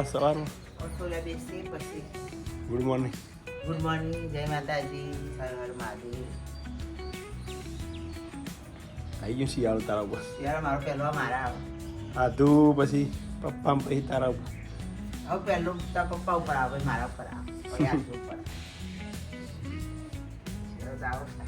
સવારમાં good morning. Good morning, જય માતાજી, હર મહાદેવ. આવી ગયું શિયાળો તારા ઉપર. યાર મારો પહેલો મારા આવે. આધું પછી પપ્પા પછી તારા ઉપર. હવે પહેલું તારા પપ્પા ઉપર આવે, મારા ઉપર આવે, પછી આટલું ઉપર આવે. આવડતા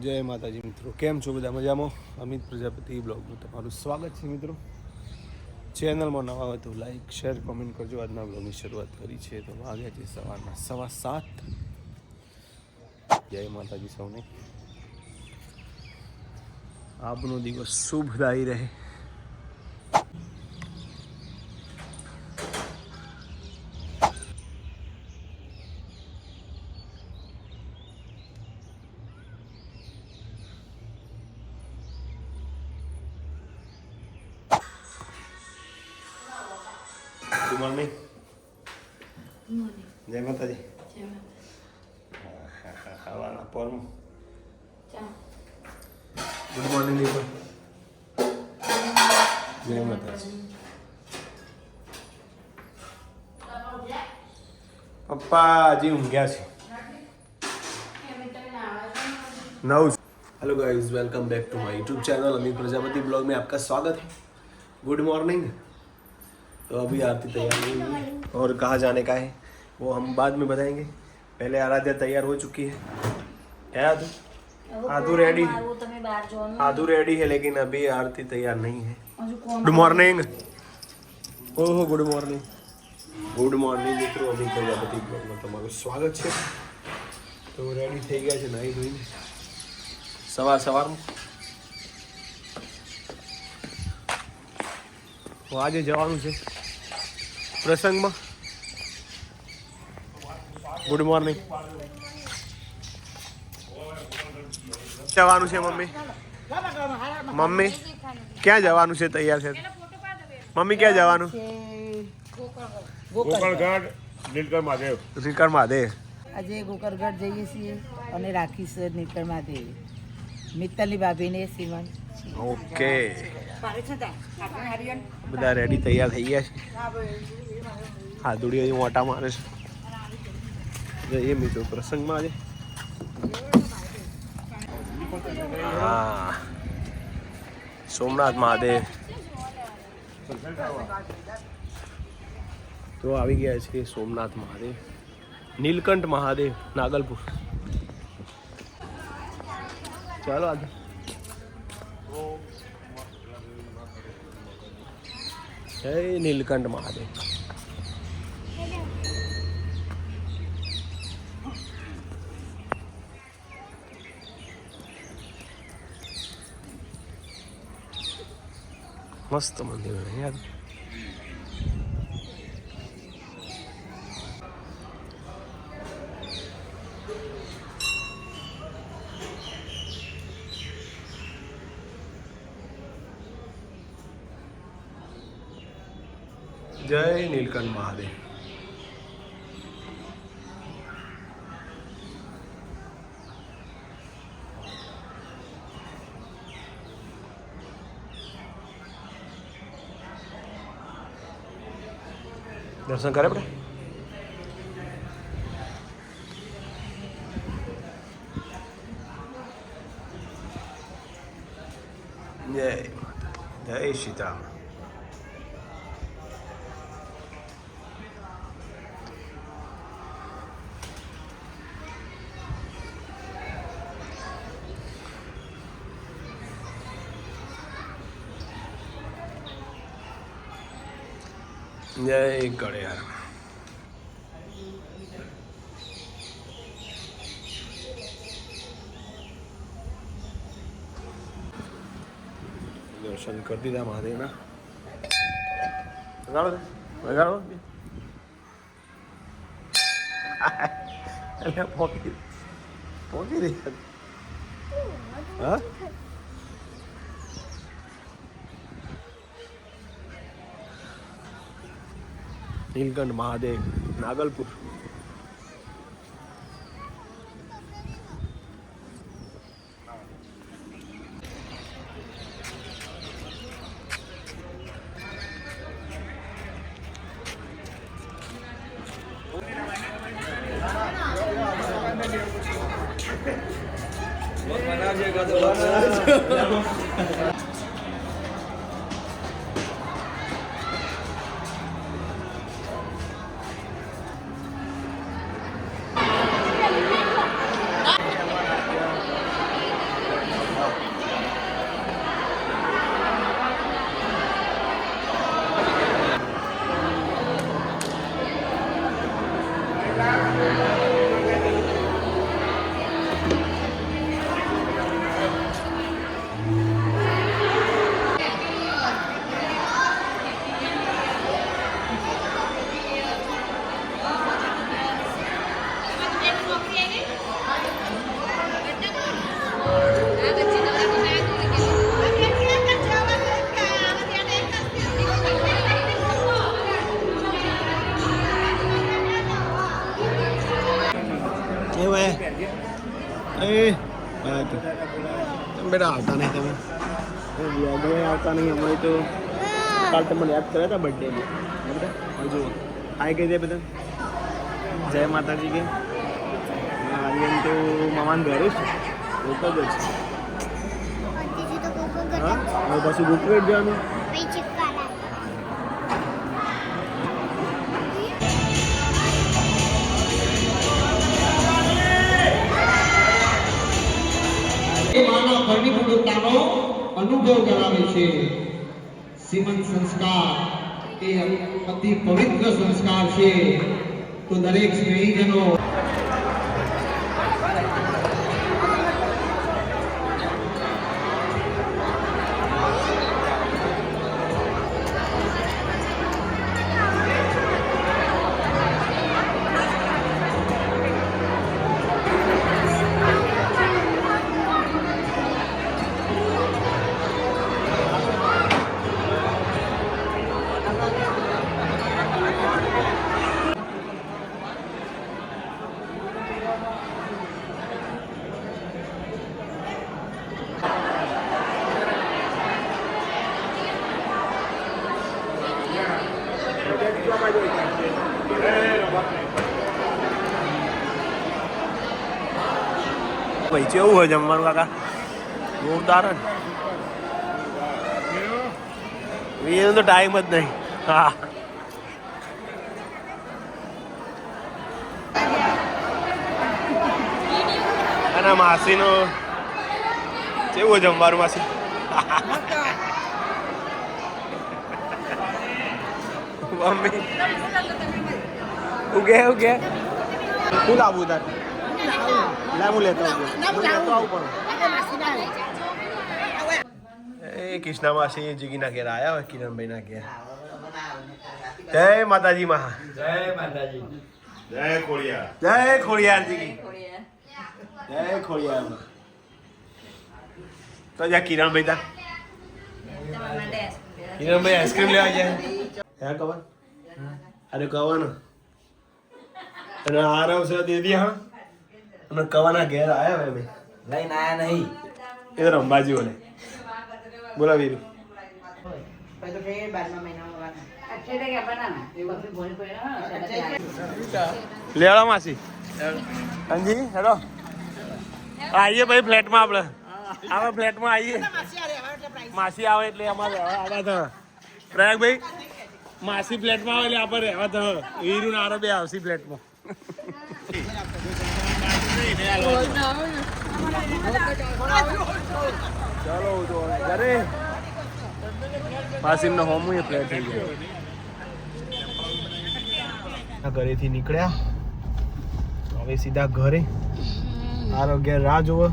જય માતાજી મિત્રો, કેમ છો બધા? મજામાં? અમિત પ્રજાપતિ બ્લોગમાં તમારું સ્વાગત છે મિત્રો. ચેનલમાં નવા હોય તો લાઈક શેર કોમેન્ટ કરજો. આજના બ્લોગની શરૂઆત કરી છે તો વાગ્યા છે સવારના 7:15. જય માતાજી સૌને. આપનો દિવસ શુભદાયી રહે. Good morning. જય માતાજી. ખાવાના પોરમાં ગુડ મોર્નિંગ દીપક. જય માતાજી. પપ્પા હજી ઊંઘ્યા છે. Hello guys, welcome back to my YouTube channel Amit Prajapati blog में आपका स्वागत है. Good morning. तो अभी आरती तैयार नहीं हुई है और कहाँ जाने का है वो हम बाद में बताएंगे. पहले आराध्या तैयार हो चुकी है. क्या आधू रेडी है लेकिन अभी आरती तैयार नहीं है. Good morning. ओहो गुड मॉर्निंग. गुड मॉर्निंग मित्रों, अमित प्रजापति ब्लॉग में તમારું સ્વાગત છે. તો રેડી થઈ ગયા છે નાઈ ધોઈને સવારમાં. તો આજે જવાનું છે પ્રસંગમાં. Good morning. જવાનું છે મમ્મી? મમ્મી ક્યાં જવાનું છે? તૈયાર છે મમ્મી? ક્યાં જવાનું? ગોકળગઢ નીલકંઠ મહાદેવ. નીલકંઠ મહાદેવ. આજે ગોકળગઢ જઈએ છીએ અને રાખીશ નીલકંઠ મહાદેવ. મિત્તલની ભાભીને સીમન. ઓકે, બધા રેડી તૈયાર થઈ ગયા છે. હાથુડી અહીં ઓટા મારે છે. જઈએ મિત્રો પ્રસંગમાં આજે. હા, સોમનાથ મહાદેવ તો આવી ગયા છે. સોમનાથ મહાદેવ, નીલકંઠ મહાદેવ, નાગલપુર. ચાલો આજે જય નીલકંઠ મહાદેવ. મસ્ત મંદિર યાર. જય નીલકંઠ મહાદેવ. દર્શન કરે આપણે. જય માતા, જય સીતારામ. જય ગળ્યાર. દર્શન કરી દીધા મહાદેવના. વગાડો વગાડો. પોકી પોકી રહી. હા નીલકંઠ મહાદેવ નાગલપુર. બેટા આવતા નહીં તમે બ્લોગમાં આવતા નહીં. અમારે તો કાલ તમને યાદ કર્યા હતા બર્થડેમાં. હજુ આવી ગઈ છે બધા. જય માતાજી કે આર્યન તો મામાને ઘરે છે રોક જ છે. હા હવે પાછું ગુકવેટ જવાનું. માના પરિપૂર્ણતાનો અનુભવ કરાવે છે. સીમંત સંસ્કાર એ અતિ પવિત્ર સંસ્કાર છે. તો દરેક સ્નેહીજનો ભાઈ કેવું હોય જમવાનું કાકા? જોરદાર ને. એનો તો ટાઈમ જ નહીં. હા અને માસીનો કેવું હોય જમવાનું માસી? મમ્મી ઉગે ઉગે શું લાવવું તાર? લાવું લેતા આવું. એ કૃષ્ણા માસી જીગીના ઘેર આવ્યા હોય કિરણભાઈ ના ઘેર. જય માતાજી મહા. જય માતાજી. જય ખોડિયાર. જય ખોડિયાર જીગી. જય ખોડિયાર. તો જા કિરણભાઈ તા કિરણભાઈ આઈસ્ક્રીમ લેવા જાય. હે કવન અરે કવન અને આરવ છે દીદી. હા અને કવાના ઘેર આવ્યા હોય મેં લઈને આયા નહીં. એ તો રંબાજી ઓલે બોલા વીરું. લેવા માસી અંજી હેલો આવીએ ભાઈ ફ્લેટમાં. આપણે આપણે ફ્લેટમાં આવીએ. માસી આવે એટલે અમારે આવા તો પ્રયાગભાઈ માસી ફ્લેટમાં આવે એટલે આપણે રહેવા તો વીરું ને આરો બે આવશે ફ્લેટમાં. ચાલો તો ઘરે પાસીમનો હોમ ફ્લેટ થઈ ગયો. ઘરેથી નીકળ્યા હવે સીધા ઘરે. આરોગ્ય રાહ જોવો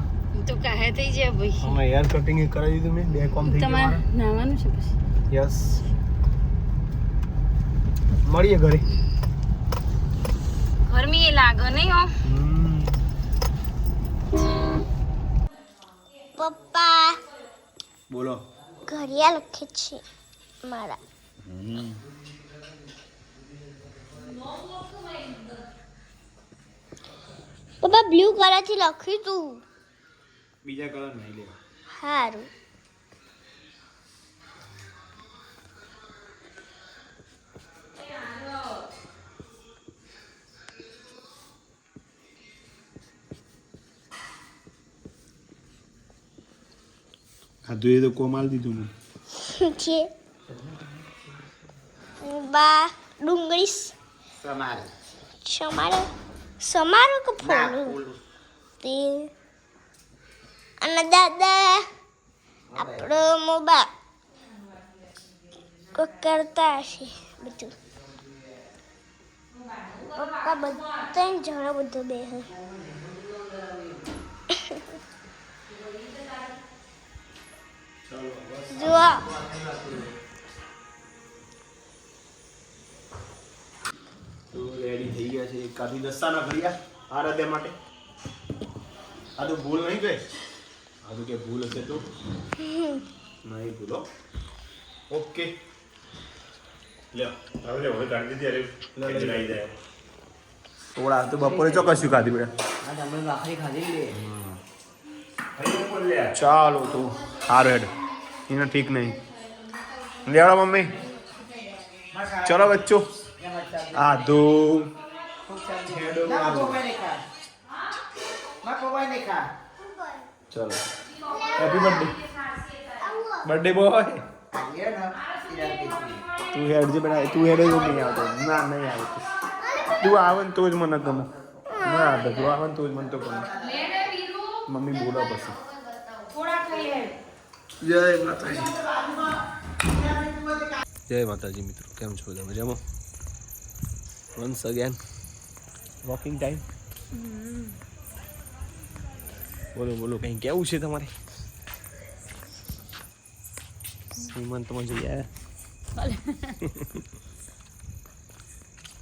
તો કાહે થઈ જાય ભાઈ. હમણાં હેર કટિંગ કરાવી દીધું મેં. 2 કામ થઈ ગયા તમારે મારા. નાવાનું છે પછી. યસ મળીએ ઘરે. ગરમી એ લાગે નહીં હો. પપ્પા બોલો. ઘડિયાળ લખે છે મારા. પપ્પા બ્લુ કલરથી લખ્યું તું. બીજા કલર નહીં લેવા. સારું. ખાધું એ તો કોમાલ દીધું ને. છે બા ડુંગળી સમારો સમારો કે ફોલું તે અને દાદા આપણો મોબાઈલ કરતા હશે બધું. પપ્પા બધા જણા બધું બે જુઓ તો રેડી થઈ ગયા છે. કાફી દસ્તાના ઘડિયા આરાધ્યા માટે. આ તો ભૂલ નહીં ગઈ. આ તો કે ભૂલ હશે તો નહીં ભૂલો. ઓકે લ્યો હવે હવે કાઢી દીધી. અરે આવી જાય. થોડા તો બપોરે ચોક્કસ ખાધી બેટા. ચાલો તો સારું હેડ. એને ઠીક નહીં લેવડો મમ્મી. ચલો બચ્ચો. આધુ ચલો હેપી બર્થડે. Birthday boy. તું હેડ જે બેટા. તું હેડ જ નહીં આવતો. ના નહીં આવતો. તું આવે ને તો જ મને ગમે. ના આવે તું આવે ને તો જ મને તો ગમે. મમ્મી બોલો પછી. જય માતાજી. જય માતાજી મિત્રો. કેમ છો બધા મજામાં? Once again walking time. બોલો બોલો કંઈ કેવું છે તમારે? સીમંતમાં જઈ આવ્યા.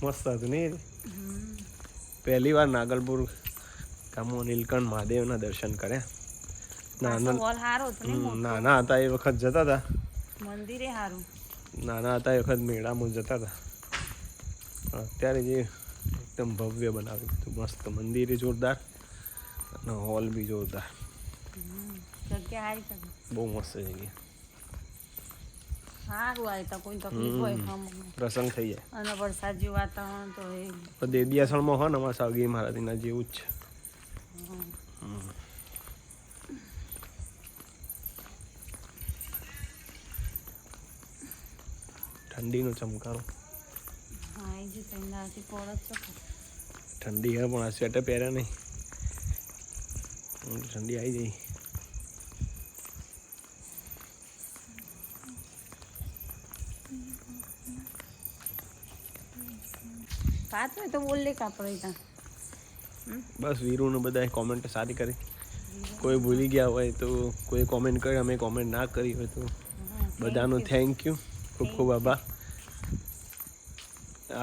મસ્ત હતું નહીં? પહેલી વાર નાગલપુર ગામમાં નીલકંઠ મહાદેવના દર્શન કર્યા. નાના હતા એ વખત જતા હતા. મંદિરે સારું. નાના હતા એ વખત મેળામાં જતા હતા. અત્યારે જે એકદમ ભવ્ય બનાવ્યું હતું. મસ્ત મંદિરે જોરદાર અને હોલ બી જોરદાર. જગ્યા સારી કરી. બહુ મસ્ત જગ્યા. સારું આવે તો કોઈ તકલીફ હોય પ્રસંગ થઈ જાય. અને વરસાદ જેવું વાતાવરણ તો એ પણ દેડિયાસણમાં હોય ને અમારા સાવગી મહારાજના જેવું જ છે. ઠંડીનો ચમકારો. હા એ જે ઠંડાથી પડે છે. ઠંડી હે પણ આ સ્વેટર પહેર્યા નહીં. ઠંડી આવી જાય. વાત હોય તો બોલ લે કાપડે ત્યાં. બસ વીરુને બધાએ કોમેન્ટ સારી કરી. કોઈ ભૂલી ગયા હોય તો કોઈ કોમેન્ટ કરી, અમે કોમેન્ટ ના કરી હોય તો બધાનો થેન્ક યુ. ખૂબ ખૂબ આભાર.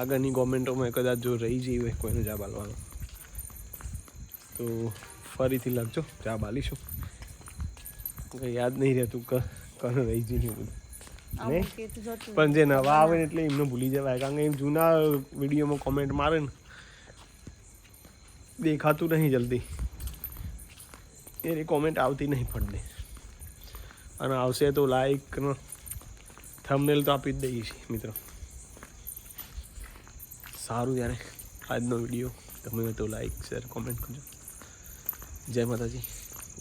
આગળની કોમેન્ટોમાં કદાચ જો રહી જઈ હોય કોઈને જવાબ આલવાનો તો ફરીથી લખજો, જવાબ આલીશું. કંઈ યાદ નહીં રહેતું કર રહી જઈને બધું નહીં. પણ જે નવા આવે ને એટલે એમને ભૂલી જવાય. કારણ કે એમ જૂના વિડીયોમાં કોમેન્ટ મારે ને દેખાતું નહીં જલ્દી. એની કોમેન્ટ આવતી નહીં પડતી. અને આવશે તો લાઈક થંબનેલ તો આપી જ દઈએ છીએ મિત્રો. સારું ત્યારે આજનો વિડીયો ગમે હોય તો લાઈક શેર કોમેન્ટ કરજો. જય માતાજી.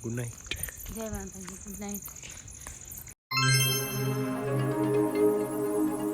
Good night. જય માતાજી. Good night.